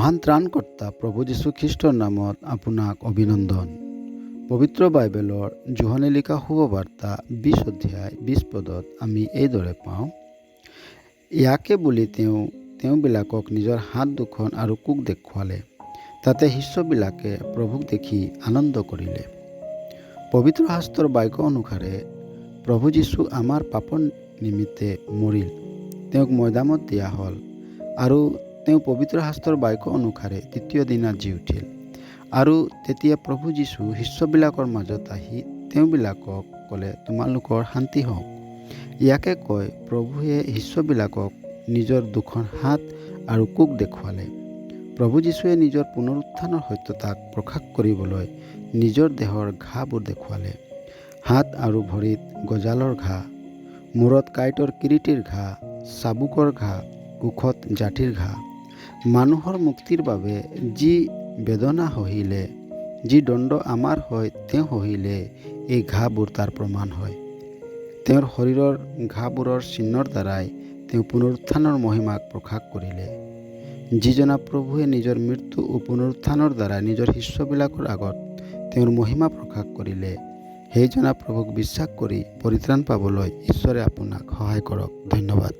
মহান ত্ৰাণকৰ্তা প্ৰভু যীশুখ্ৰীষ্টৰ নামত আপোনাক অভিনন্দন। পবিত্ৰ বাইবেলৰ যোহনে লিখা শুভবাৰ্তা 20 অধ্যায় 20 পদত আমি এইদৰে পাওঁ, ইয়াকে বুলি তেওঁবিলাকক নিজৰ হাত দুখন আৰু কোক দেখুৱালে। তাতে শিষ্যবিলাকে প্ৰভুক দেখি আনন্দ কৰিলে। পবিত্ৰ শাস্ত্ৰৰ বাক্য অনুসাৰে প্ৰভু যীশু আমাৰ পাপৰ নিমিত্তে মৰিল, তেওঁক মৈদামত দিয়া হ'ল আৰু তেওঁ পবিত্ৰ শাস্ত্ৰৰ বাক্য অনুসাৰে তৃতীয় দিনা জি উঠিল। আৰু তেতিয়া প্ৰভু যীশু শিষ্যবিলাকৰ মাজত আহি তেওঁবিলাকক ক'লে, তোমালোকৰ শান্তি হওক। ইয়াকে কৈ প্ৰভুৱে শিষ্যবিলাকক নিজৰ দুখন হাত আৰু কোক দেখুৱালে। প্ৰভু যীশুৱে নিজৰ পুনৰুত্থানৰ সত্যতাক প্ৰকাশ কৰিবলৈ নিজৰ দেহৰ ঘাঁবোৰ দেখুৱালে। হাত আৰু ভৰিত গজালৰ ঘাঁ, মূৰত কাঁইটৰ কিৰীটিৰ ঘাঁ, চাবুকৰ ঘাঁ, ওখত জাঠিৰ ঘাঁ। মানুহৰ মুক্তিৰ বাবে যি বেদনা সহিলে, যি দণ্ড আমাৰ হয় তেওঁ সহিলে, এই ঘাঁবোৰ তাৰ প্ৰমাণ হয়। তেওঁৰ শৰীৰৰ ঘাঁবোৰৰ চিহ্নৰ দ্বাৰাই তেওঁ পুনৰুত্থানৰ মহিমাক প্ৰকাশ কৰিলে। যিজনা প্ৰভুৱে নিজৰ মৃত্যু ও পুনৰুত্থানৰ দ্বাৰা নিজৰ শিষ্যবিলাকৰ আগত তেওঁৰ মহিমা প্ৰকাশ কৰিলে, সেইজনা প্ৰভুক বিশ্বাস কৰি পৰিত্ৰাণ পাবলৈ ঈশ্বৰে আপোনাক সহায় কৰক। ধন্যবাদ।